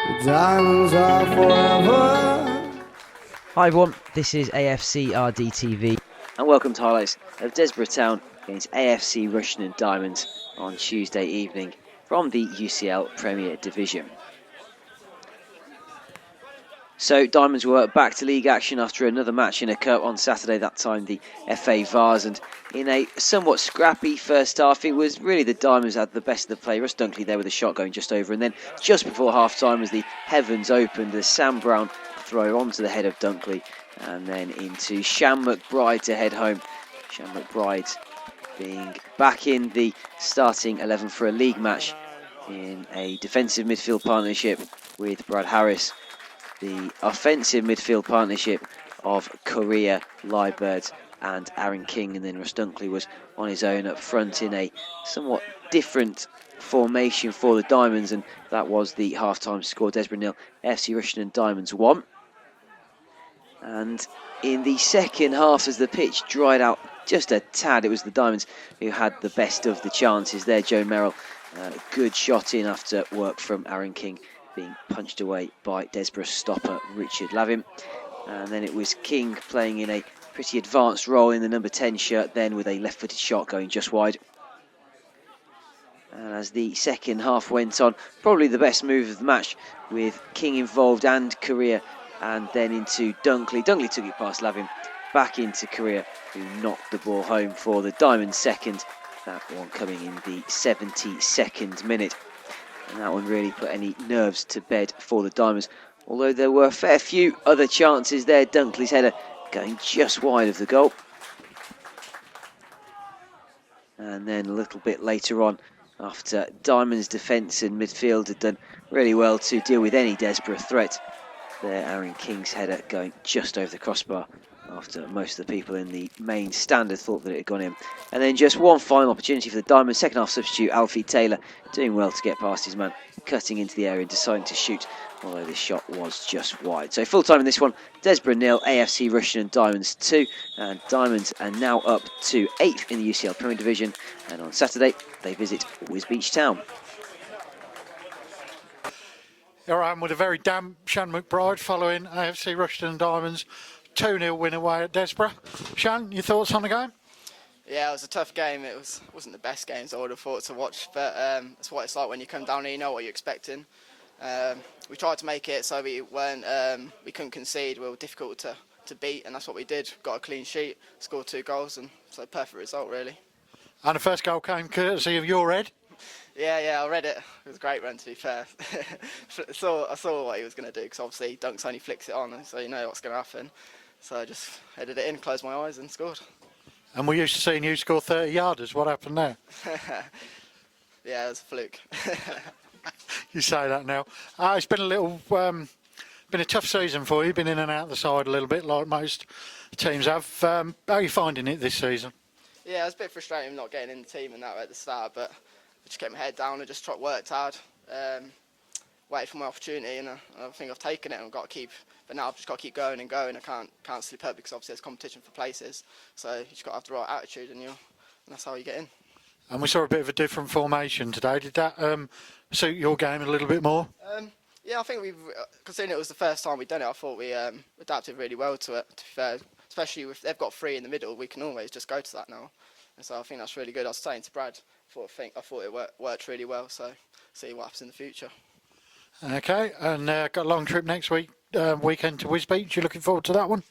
The diamonds are forever. Hi everyone, this is AFCRDTV and welcome to highlights of Desborough Town against AFC Rushden Diamonds on Tuesday evening from the UCL Premier Division. So Diamonds were back to league action after another match in a cup on Saturday, that time the FA Vars, and in a somewhat scrappy first half. It was really the Diamonds had the best of the play. Russ Dunkley there with a shot going just over, and then just before half time as the heavens opened, the Sam Brown throw onto the head of Dunkley and then into Séan McBride to head home. Séan McBride being back in the starting 11 for a league match in a defensive midfield partnership with Brad Harris. The offensive midfield partnership of Koriya, Liebert and Aaron King, and then Russ Dunkley was on his own up front in a somewhat different formation for the Diamonds, and that was the half-time score. Desborough 0, AFC Rushden Diamonds 1. And in the second half, as the pitch dried out just a tad, it was the Diamonds who had the best of the chances there. Joe Merrill, good shot in after work from Aaron King, being punched away by Desborough stopper Richard Lavin. And then it was King playing in a pretty advanced role in the number 10 shirt, then with a left-footed shot going just wide. And as the second half went on, probably the best move of the match, with King involved and Koriya, and then into Dunkley. Dunkley took it past Lavin, back into Koriya, who knocked the ball home for the Diamonds second. That one coming in the 72nd minute. And that one really put any nerves to bed for the Diamonds. Although there were a fair few other chances there. Dunkley's header going just wide of the goal. And then a little bit later on, after Diamonds' defence and midfield had done really well to deal with any Desborough threat, there Aaron King's header going just over the crossbar, after most of the people in the main stand had thought that it had gone in. And then just one final opportunity for the Diamonds. Second half substitute Alfie Taylor doing well to get past his man, cutting into the area and deciding to shoot, although the shot was just wide. So full time in this one, Desborough 0, AFC Rushden Diamonds 2, and Diamonds are now up to 8th in the UCL Premier Division, and on Saturday they visit Wisbech Town. Here I am with a very damp Séan McBride following AFC Rushden Diamonds 2-0 win away at Desborough. Séan, your thoughts on the game? Yeah, it was a tough game. It wasn't the best games I would have thought to watch, but it's what it's like when you come down here. You know what you're expecting. We tried to make it so we couldn't concede. We were difficult to beat, and that's what we did. Got a clean sheet, scored 2 goals, and so a perfect result really. And the first goal came courtesy of your head. Yeah, I read it. It was a great run, to be fair. I saw what he was going to do, because obviously Dunks only flicks it on, so you know what's going to happen. So I just headed it in, closed my eyes and scored. And we're used to seeing you score 30-yarders. What happened there? Yeah, it was a fluke. You say that now. It's been been a tough season for you. Been in and out of the side a little bit, like most teams have. How are you finding it this season? Yeah, it was a bit frustrating not getting in the team and that at the start, but I just kept my head down and just worked hard. Waited for my opportunity, and I think I've taken it, and I've got to keep. But now I've just got to keep going and going. I can't slip up, because obviously there's competition for places. So you just got to have the right attitude, and that's how you get in. And we saw a bit of a different formation today. Did that suit your game a little bit more? Yeah, I think considering it was the first time we'd done it, I thought we adapted really well to it. To be fair, especially if they've got 3 in the middle, we can always just go to that now. And so I think that's really good. I was saying to Brad, I thought it worked really well. So see what happens in the future. Okay, and got a long trip next weekend to Wisbech. You looking forward to that one?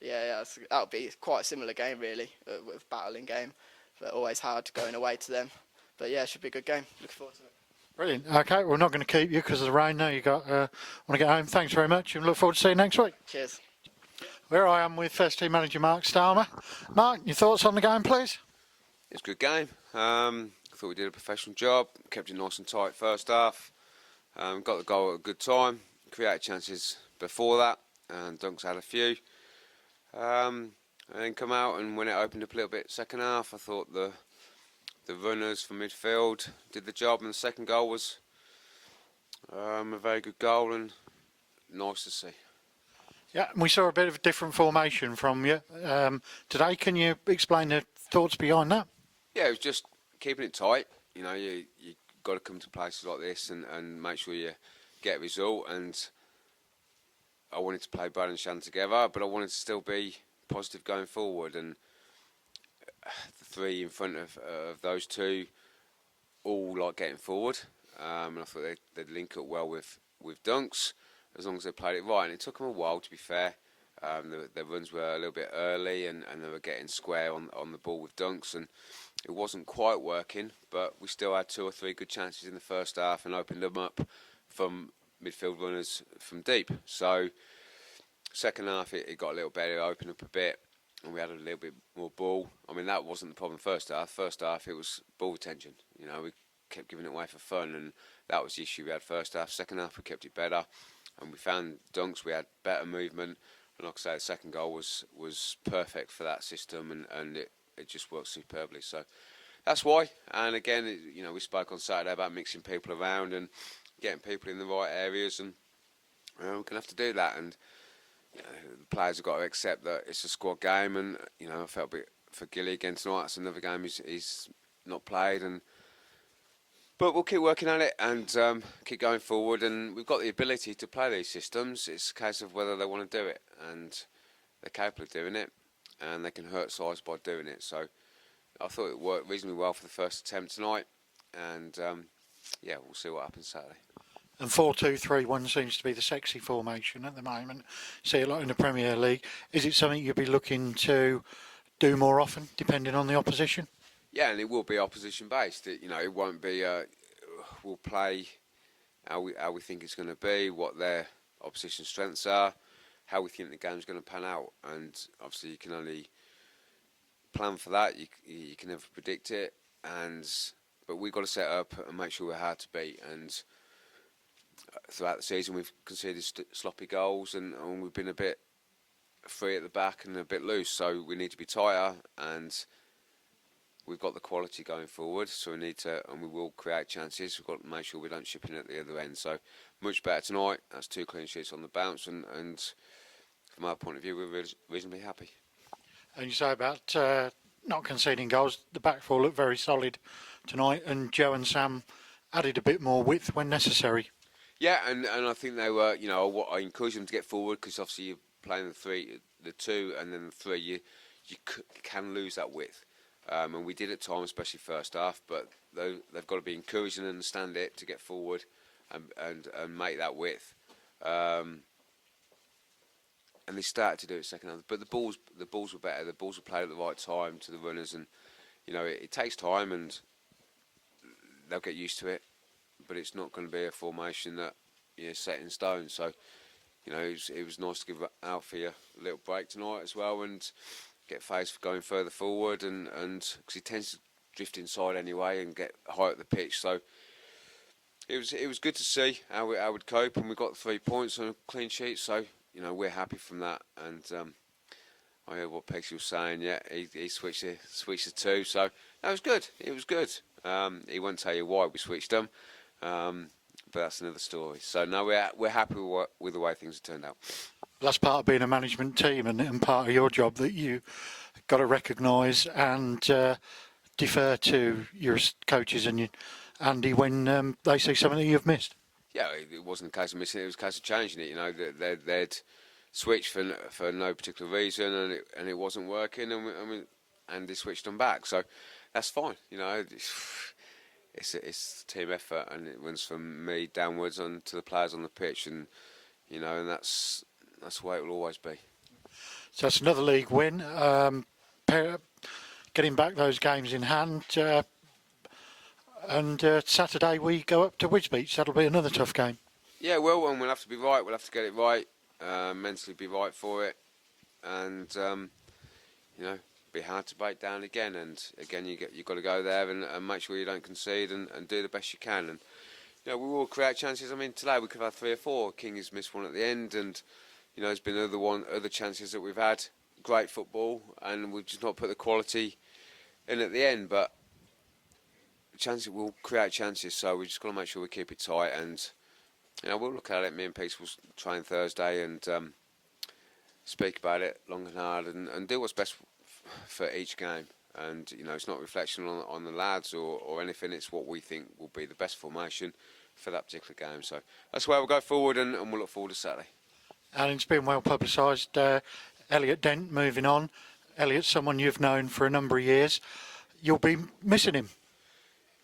Yeah, that'll be quite a similar game really, with battling game, but always hard going away to them. But yeah, it should be a good game. Looking forward to it. Brilliant. Okay, we're not going to keep you because of the rain. Now you want to get home. Thanks very much, and look forward to seeing you next week. Cheers. Where I am with first team manager Mark Starmer. Mark, your thoughts on the game, please? It's a good game. I thought we did a professional job. Kept it nice and tight first half. Got the goal at a good time. Created chances before that, and Dunks had a few. And then come out, and when it opened up a little bit second half, I thought the runners from midfield did the job, and the second goal was a very good goal and nice to see. Yeah, and we saw a bit of a different formation from you today. Can you explain the thoughts behind that? Yeah, it was just keeping it tight. You know, you got to come to places like this and make sure you get a result, and I wanted to play Brad and Shan together, but I wanted to still be positive going forward. And the three in front of those two all like getting forward, and I thought they'd link up well with Dunks as long as they played it right. And it took them a while, to be fair. Their runs were a little bit early, and they were getting square on the ball with Dunks, and it wasn't quite working, but we still had 2 or 3 good chances in the first half and opened them up from midfield runners from deep. So second half it got a little better, opened up a bit, and we had a little bit more ball. I mean, that wasn't the problem first half. First half it was ball retention. You know, we kept giving it away for fun, and that was the issue we had first half. Second half we kept it better, and we found Dunks, we had better movement, and like I say, the second goal was perfect for that system, and it just worked superbly. So that's why. And again, you know, we spoke on Saturday about mixing people around and getting people in the right areas, and we're going to have to do that. And you know, the players have got to accept that it's a squad game, and you know, I felt a bit for Gilly again tonight. That's another game he's not played, but we'll keep working on it and keep going forward. And we've got the ability to play these systems. It's a case of whether they want to do it, and they're capable of doing it, and they can hurt sides by doing it. So I thought it worked reasonably well for the first attempt tonight, and yeah, we'll see what happens Saturday. And 4-2-3-1 seems to be the sexy formation at the moment. See a lot in the Premier League. Is it something you'll be looking to do more often, depending on the opposition? Yeah, and it will be opposition based. You know, it won't be. We'll play how we think it's going to be, what their opposition strengths are, how we think the game's going to pan out, and obviously you can only plan for that. You can never predict it, but we've got to set up and make sure we're hard to beat. And throughout the season, we've conceded sloppy goals, and we've been a bit free at the back and a bit loose. So we need to be tighter, and we've got the quality going forward. So we need to, and we will create chances. We've got to make sure we don't chip in at the other end. So much better tonight. That's 2 clean sheets on the bounce, and from our point of view, we're reasonably happy. And you say about not conceding goals. The back four looked very solid tonight, and Joe and Sam added a bit more width when necessary. Yeah, and I think they were, you know, I encourage them to get forward, because obviously you're playing the 2 and then the 3, you can lose that width. And we did at times, especially first half, but they've got to be encouraged and understand it to get forward and make that width. And they started to do it second half, but the balls were better. The balls were played at the right time to the runners, and you know, it takes time, and they'll get used to it. But it's not going to be a formation that set in stone. So, you know, it was nice to give Alfie a little break tonight as well, and get Faze for going further forward, and because he tends to drift inside anyway and get high up the pitch. So it was good to see how we'd cope, and we got 3 points on a clean sheet. So you know, we're happy from that. And I heard what Peggy was saying. Yeah, he switched the 2. So that was good. It was good. He won't tell you why we switched them. But that's another story. So no, we're happy with the way things have turned out. That's part of being a management team, and part of your job that you got to recognise and defer to your coaches and Andy when they see something that you've missed. Yeah, it wasn't a case of missing it; it was a case of changing it. You know, they'd switched for no particular reason, and it wasn't working, and Andy switched them back. So that's fine. You know. It's a team effort, and it runs from me downwards on to the players on the pitch, and you know, and that's the way it will always be. So that's another league win. Getting back those games in hand, and Saturday we go up to Wisbech. That'll be another tough game. Yeah, well, and we'll have to be right. We'll have to get it right, mentally be right for it, and you know. Be hard to break down again, and again you've got to go there and make sure you don't concede and do the best you can. And you know, we will create chances. I mean, today we could have had 3 or 4. King has missed one at the end, and you know, there's been other chances that we've had. Great football, and we've just not put the quality in at the end. But chances will create chances, so we just got to make sure we keep it tight. And you know, we'll look at it. Me and Pete will train Thursday and speak about it long and hard, and do what's best for each game. And you know, it's not a reflection on the lads or anything. It's what we think will be the best formation for that particular game. So that's where we'll go forward, and we'll look forward to Saturday. And it's been well publicised. Elliot Dent moving on. Elliot's someone you've known for a number of years. You'll be missing him.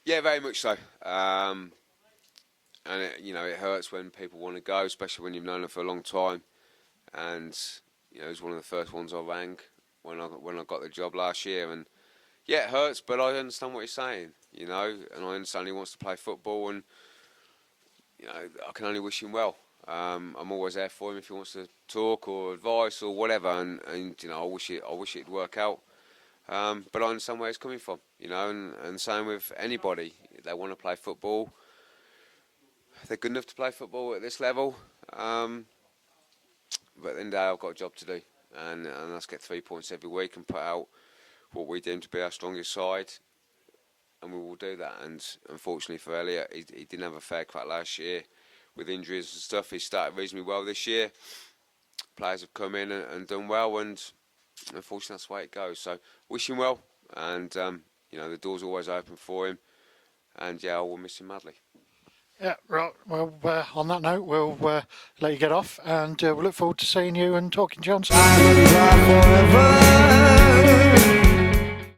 Yeah, very much so. And it hurts when people want to go, especially when you've known them for a long time. And he was one of the first ones I rang when I got the job last year. And yeah, it hurts, but I understand what he's saying. And I understand he wants to play football, and I can only wish him well. I'm always there for him if he wants to talk or advice or whatever, and I wish it'd work out. But I understand where he's coming from, and same with anybody. They want to play football. They're good enough to play football at this level. But at the end of the day, I've got a job to do, and let's get 3 points every week and put out what we deem to be our strongest side, and we will do that. And unfortunately for Elliot, he didn't have a fair crack last year with injuries and stuff. He started reasonably well this year. Players have come in and done well, and unfortunately that's the way it goes. So wish him well, and the door's always open for him, and I will miss him madly. Yeah, right. Well, on that note, we'll let you get off, and we'll look forward to seeing you and talking to you on Saturday. Diamonds are forever.